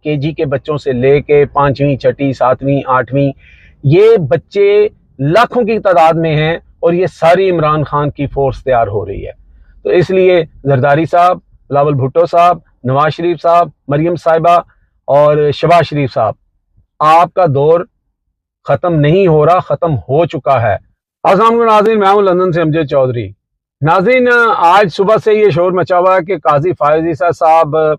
KG के बच्चों से लेके 5वीं 6वीं 7वीं 8वीं, ये बच्चे लाखों की तादाद में हैं और ये सारी इमरान खान की फोर्स तैयार हो रही है। तो इसलिए जरदारी साहब, बिलावल भुट्टो साहब, नवाज शरीफ साहब, मरियम साहिबा और शहबाज शरीफ साहब, आपका दौर खत्म नहीं हो रहा, खत्म हो चुका है। अस्सलाम वालेकुम नाज़रीन, मैं हूं लंदन से अमजद चौधरी। नाज़रीन, आज सुबह से ये शोर मचा हुआ है कि काजी फायज़ ईसा साहब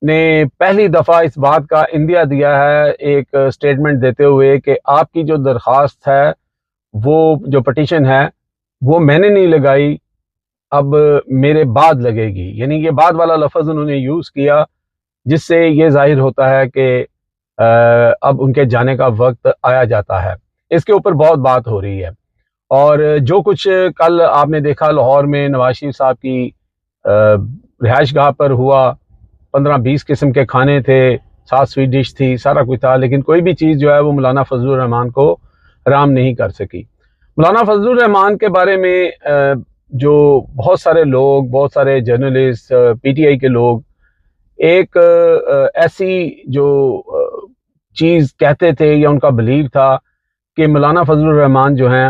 ने पहली दफ़ा इस बात का इंदिया दिया है एक स्टेटमेंट देते हुए कि आपकी जो दरख्वास्त है, वो जो पटिशन है, वो मैंने नहीं लगाई, अब मेरे बाद लगेगी। यानी ये बाद वाला लफ्ज़ उन्होंने यूज़ किया, जिससे ये जाहिर होता है कि अब उनके जाने का वक्त आया जाता है। इसके ऊपर बहुत बात हो रही है और जो कुछ कल आपने देखा लाहौर में नवाज शरीफ साहब की रिहाइश गाह पर हुआ, 15-20 किस्म के खाने थे, 7 स्वीट डिश थी, सारा कुछ था, लेकिन कोई भी चीज़ जो है वो मौलाना फजलुर रहमान को राम नहीं कर सकी। मौलाना फजलुर रहमान के बारे में जो बहुत सारे लोग, बहुत सारे जर्नलिस्ट, पीटीआई के लोग एक ऐसी जो चीज़ कहते थे या उनका बिलीव था कि मौलाना फजलुर रहमान जो हैं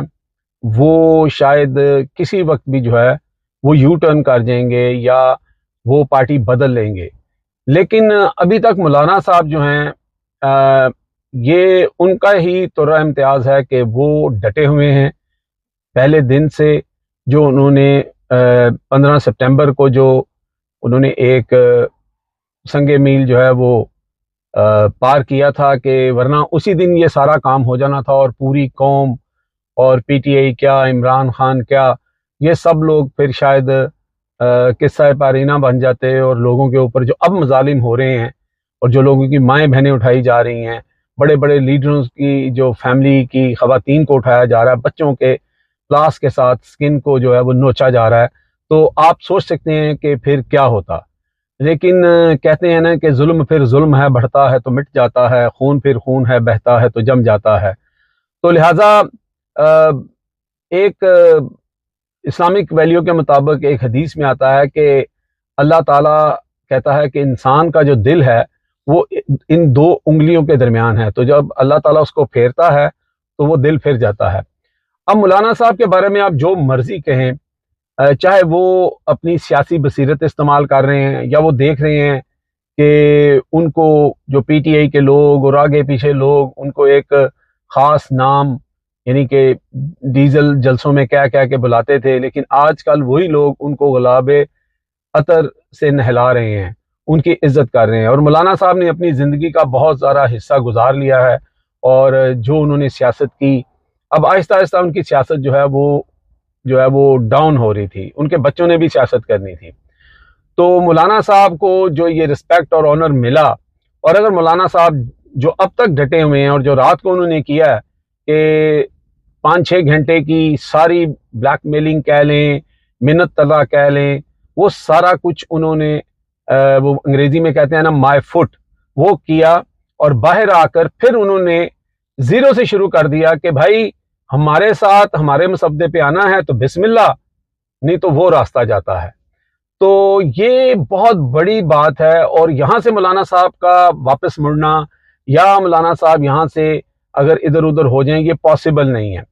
वो शायद किसी वक्त भी जो है वो यू टर्न कर जाएंगे या वो पार्टी बदल लेंगे। लेकिन अभी तक मौलाना साहब जो हैं ये उनका ही तुर्रा इम्तियाज़ है कि वो डटे हुए हैं। पहले दिन से जो उन्होंने 15 सितंबर को जो उन्होंने एक संगे मील जो है वो पार किया था कि वरना उसी दिन ये सारा काम हो जाना था और पूरी कौम और पीटीआई क्या, इमरान खान क्या, ये सब लोग फिर शायद किस्सा पारीना बन जाते और लोगों के ऊपर जो अब मजालिम हो रहे हैं और जो लोगों की माएँ बहनें उठाई जा रही हैं, बड़े बड़े लीडरों की जो फैमिली की ख़वातीन को उठाया जा रहा है, बच्चों के क्लास के साथ स्किन को जो है वो नोचा जा रहा है, तो आप सोच सकते हैं कि फिर क्या होता। लेकिन कहते हैं ना कि जुल्म फिर जुल्म है, बढ़ता है तो मिट जाता है, खून फिर खून है, बहता है तो जम जाता है। तो लिहाजा एक इस्लामिक वैल्यू के मुताबिक एक हदीस में आता है कि अल्लाह ताला कहता है कि इंसान का जो दिल है वो इन 2 उंगलियों के दरमियान है, तो जब अल्लाह ताला उसको फेरता है तो वो दिल फिर जाता है। अब मौलाना साहब के बारे में आप जो मर्जी कहें, चाहे वो अपनी सियासी बसीरत इस्तेमाल कर रहे हैं या वो देख रहे हैं कि उनको जो पीटीआई के लोग और आगे पीछे लोग उनको एक ख़ास नाम यानी कि डीजल जलसों में क्या क्या के बुलाते थे, लेकिन आजकल वही लोग उनको गुलाबे अतर से नहला रहे हैं, उनकी इज्जत कर रहे हैं। और मौलाना साहब ने अपनी ज़िंदगी का बहुत ज़्यादा हिस्सा गुजार लिया है और जो उन्होंने सियासत की, अब आहिस्ता आहिस्ता उनकी सियासत जो है वो डाउन हो रही थी, उनके बच्चों ने भी सियासत करनी थी। तो मौलाना साहब को जो ये रिस्पेक्ट और ऑनर मिला, और अगर मौलाना साहब जो अब तक डटे हुए हैं और जो रात को उन्होंने किया है कि 5-6 घंटे की सारी ब्लैकमेलिंग कह लें, मिन्नत तला कह लें, वो सारा कुछ उन्होंने वो अंग्रेजी में कहते हैं ना माय फुट, वो किया और बाहर आकर फिर उन्होंने जीरो से शुरू कर दिया कि भाई हमारे साथ हमारे मसबदे पे आना है तो बिस्मिल्लाह, नहीं तो वो रास्ता जाता है। तो ये बहुत बड़ी बात है और यहाँ से मौलाना साहब का वापस मुड़ना या मौलाना साहब यहाँ से अगर इधर उधर हो जाएं, ये पॉसिबल नहीं है।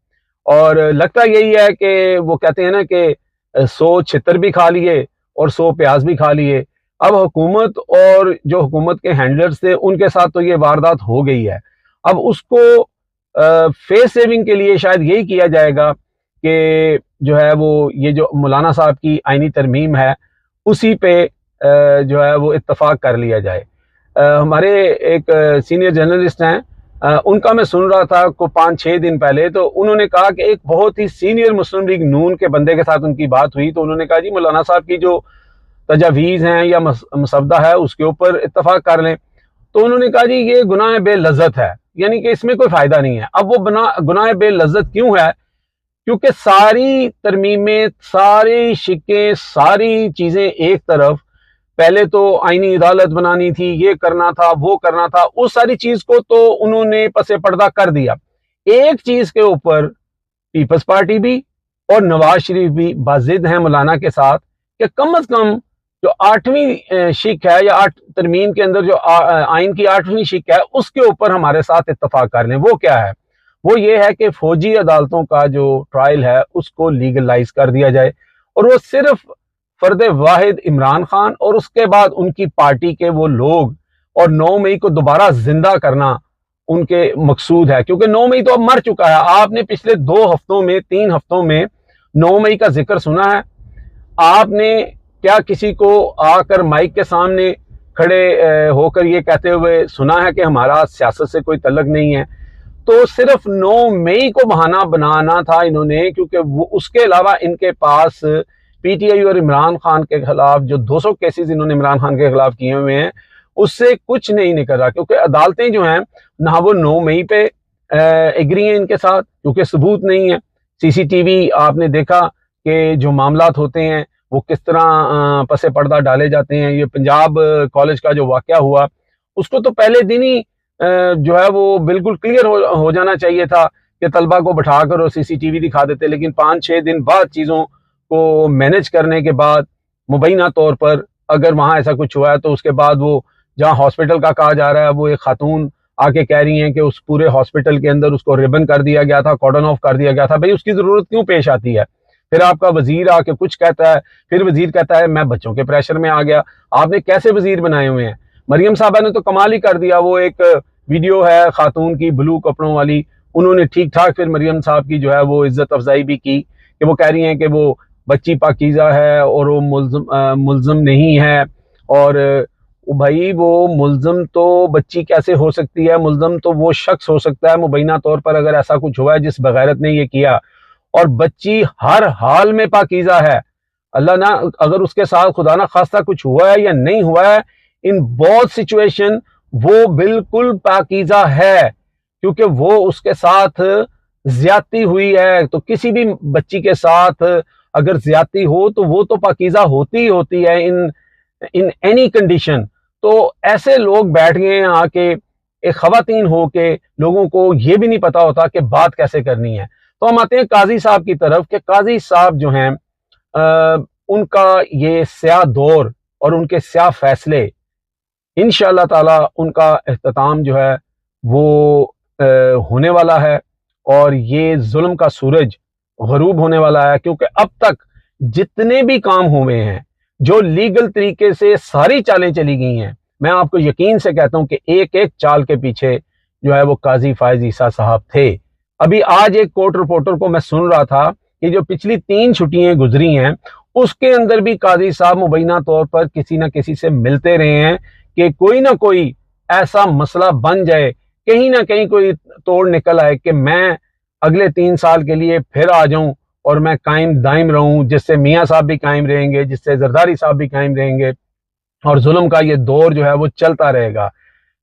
और लगता यही है कि वो कहते हैं ना कि 100 छितर भी खा लिए और 100 प्याज भी खा लिए। अब हुकूमत और जो हुकूमत के हैंडलर्स थे उनके साथ तो ये वारदात हो गई है, अब उसको फेस सेविंग के लिए शायद यही किया जाएगा कि जो है वो ये जो मौलाना साहब की आईनी तरमीम है उसी पे जो है वो इत्तफाक कर लिया जाए। हमारे एक सीनियर जर्नलिस्ट हैं, उनका मैं सुन रहा था को 5-6 दिन पहले, तो उन्होंने कहा कि एक बहुत ही सीनियर मुस्लिम लीग नून के बंदे के साथ उनकी बात हुई, तो उन्होंने कहा जी मौलाना साहब की जो तजावीज़ हैं या मसवदा है उसके ऊपर इत्तफाक कर लें। तो उन्होंने कहा जी ये गुनाह बेलज़्ज़त है, यानी कि इसमें कोई फ़ायदा नहीं है। अब वो गुनाह बेलज़्ज़त क्यों है? क्योंकि सारी तरमीमें, सारी शिक्कें, सारी चीज़ें एक तरफ, पहले तो आईनी अदालत बनानी थी, ये करना था, वो करना था, उस सारी चीज़ को तो उन्होंने पसे पर्दा कर दिया। एक चीज़ के ऊपर पीपल्स पार्टी भी और नवाज शरीफ भी बाजिद हैं मौलाना के साथ कि कम अज़ कम जो 8वीं शिक है या 8 तरमीम के अंदर जो आइन की 8वीं शिक है, उसके ऊपर हमारे साथ इत्तफाक कर लें। वो क्या है? वो ये है कि फौजी अदालतों का जो ट्रायल है उसको लीगलाइज कर दिया जाए, और वो सिर्फ फर्द वाहिद इमरान खान और उसके बाद उनकी पार्टी के वो लोग, और 9 मई को दोबारा जिंदा करना उनके मकसूद है। क्योंकि 9 मई तो अब मर चुका है। आपने पिछले 2 हफ्तों में, 3 हफ्तों में 9 मई का जिक्र सुना है? आपने क्या किसी को आकर माइक के सामने खड़े होकर ये कहते हुए सुना है कि हमारा सियासत से कोई तल्लुक नहीं है? तो सिर्फ 9 मई को बहाना बनाना था इन्होंने, क्योंकि वो उसके अलावा इनके पास पीटीआई और इमरान खान के खिलाफ जो 200 केसेस इन्होंने इमरान खान के खिलाफ किए हुए हैं, उससे कुछ नहीं निकल रहा। क्योंकि अदालतें जो हैं ना, वो 9 मई पे एग्री हैं इनके साथ, क्योंकि सबूत नहीं है। सीसीटीवी आपने देखा कि जो मामलात होते हैं वो किस तरह पसे पर्दा डाले जाते हैं। ये पंजाब कॉलेज का जो वाकया हुआ, उसको तो पहले दिन ही जो है वो बिल्कुल क्लियर हो जाना चाहिए था कि तलबा को बैठाकर और सीसीटीवी दिखा देते। लेकिन 5-6 दिन बाद चीज़ों को मैनेज करने के बाद, मुबैना तौर पर अगर वहाँ ऐसा कुछ हुआ है, तो उसके बाद वो जहाँ हॉस्पिटल का कहा जा रहा है, वो एक खातून आके कह रही हैं कि उस पूरे हॉस्पिटल के अंदर उसको रिबन कर दिया गया था, कॉर्डन ऑफ कर दिया गया था। भाई उसकी ज़रूरत क्यों पेश आती है? फिर आपका वजीर आके कुछ कहता है, फिर वजीर कहता है मैं बच्चों के प्रेशर में आ गया। आपने कैसे वजीर बनाए हुए हैं? मरियम साहबा ने तो कमाल ही कर दिया। वो एक वीडियो है खातून की ब्लू कपड़ों वाली, उन्होंने ठीक ठाक फिर मरियम साहब की जो है वो इज्जत अफजाई भी की कि वो कह रही हैं कि वो बच्ची पाकीज़ा है और वो मुल्ज़म नहीं है। और भाई वो मुल्ज़म तो बच्ची कैसे हो सकती है? मुल्ज़म तो वो शख्स हो सकता है मुबैना तौर पर, अगर ऐसा कुछ हुआ है जिस बगैरत ने ये किया। और बच्ची हर हाल में पाकीज़ा है। अल्लाह ना, अगर उसके साथ खुदा ना खास्ता कुछ हुआ है या नहीं हुआ है, इन बहुत सिचुएशन वो बिल्कुल पाकीज़ा है, क्योंकि वो उसके साथ ज्यादती हुई है। तो किसी भी बच्ची के साथ अगर ज्यादती हो तो वो तो पाकीज़ा होती ही होती है इन एनी कंडीशन। तो ऐसे लोग बैठ गए हैं आके, एक खवातीन हो के लोगों को ये भी नहीं पता होता कि बात कैसे करनी है। तो हम आते हैं काजी साहब की तरफ कि काजी साहब जो हैं उनका ये स्याह दौर और उनके स्याह फैसले, इंशाअल्लाह ताला उनका इख्तिताम जो है वो होने वाला है, और ये जुल्म का सूरज गरूब होने वाला है। क्योंकि अब तक जितने भी काम हुए हैं, जो लीगल तरीके से सारी चालें चली गई हैं, मैं आपको यकीन से कहता हूं कि एक एक चाल के पीछे जो है वो काजी फायज ईसा साहब थे। अभी आज एक कोर्ट रिपोर्टर को मैं सुन रहा था कि जो पिछली 3 छुट्टियां गुजरी हैं, उसके अंदर भी काजी साहब मुबैना तौर पर किसी न किसी से मिलते रहे हैं कि कोई ना कोई ऐसा मसला बन जाए, कहीं ना कहीं कोई तोड़ निकल आए कि मैं अगले 3 साल के लिए फिर आ जाऊं और मैं कायम दायम रहूं, जिससे मियाँ साहब भी कायम रहेंगे, जिससे जरदारी साहब भी कायम रहेंगे, और जुल्म का ये दौर जो है वो चलता रहेगा।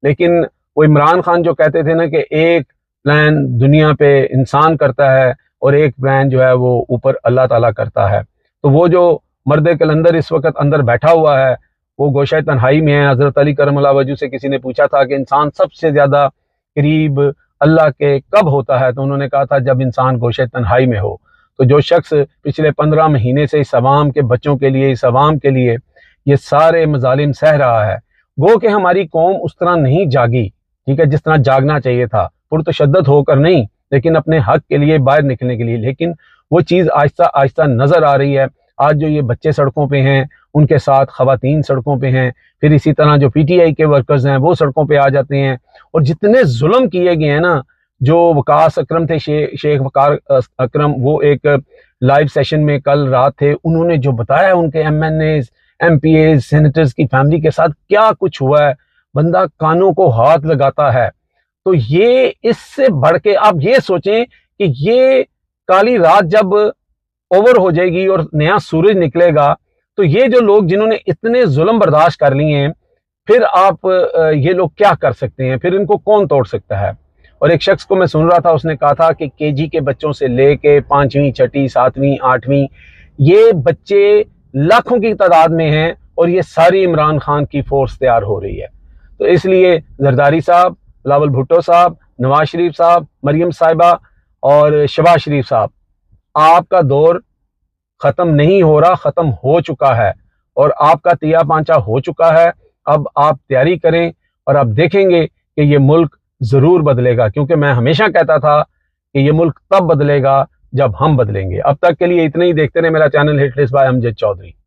लेकिन वो इमरान खान जो कहते थे ना कि एक प्लान दुनिया पे इंसान करता है और एक प्लान जो है वो ऊपर अल्लाह ताला करता है। तो वो जो मर्द कलंदर इस वक्त अंदर बैठा हुआ है, वो गोशा तन्हाई में है। हजरत अली करमल्लाहु वजहू से किसी ने पूछा था कि इंसान सबसे ज्यादा करीब अल्लाह के कब होता है, तो उन्होंने कहा था जब इंसान गोशे तन्हाई में हो। तो जो शख्स पिछले 15 महीने से इस अवाम के बच्चों के लिए, इस अवाम के लिए ये सारे मजालिम सह रहा है, गो कि हमारी कौम उस तरह नहीं जागी, ठीक है, जिस तरह जागना चाहिए था, पुरतशद्दद होकर नहीं, लेकिन अपने हक के लिए बाहर निकलने के लिए। लेकिन वो चीज़ आहिस्ता आहिस्ता नजर आ रही है। आज जो ये बच्चे सड़कों पे हैं, उनके साथ खवातीन सड़कों पे हैं, फिर इसी तरह जो पीटीआई के वर्कर्स हैं वो सड़कों पे आ जाते हैं। और जितने जुल्म किए गए हैं ना, जो वकास अकरम थे, शेख वकार अकरम, वो एक लाइव सेशन में कल रात थे, उन्होंने जो बताया उनके MNA MPA सेनेटर्स की फैमिली के साथ क्या कुछ हुआ है, बंदा कानों को हाथ लगाता है। तो ये इससे बढ़ के आप ये सोचें कि ये काली रात जब ओवर हो जाएगी और नया सूरज निकलेगा, तो ये जो लोग जिन्होंने इतने जुल्म बर्दाश्त कर लिए हैं, फिर आप ये लोग क्या कर सकते हैं? फिर इनको कौन तोड़ सकता है? और एक शख्स को मैं सुन रहा था, उसने कहा था कि KG के बच्चों से लेके 5वीं 6वीं 7वीं 8वीं ये बच्चे लाखों की तादाद में हैं, और ये सारी इमरान खान की फोर्स तैयार हो रही है। तो इसलिए जरदारी साहब, बिलावल भुट्टो साहब, नवाज शरीफ साहब, मरियम साहिबा और शहबाज शरीफ साहब, आपका दौर ख़त्म नहीं हो रहा, ख़त्म हो चुका है। और आपका तिया पांचा हो चुका है। अब आप तैयारी करें और आप देखेंगे कि ये मुल्क ज़रूर बदलेगा, क्योंकि मैं हमेशा कहता था कि ये मुल्क तब बदलेगा जब हम बदलेंगे। अब तक के लिए इतना ही। देखते रहे मेरा channel hit list by Amjad Chaudhary.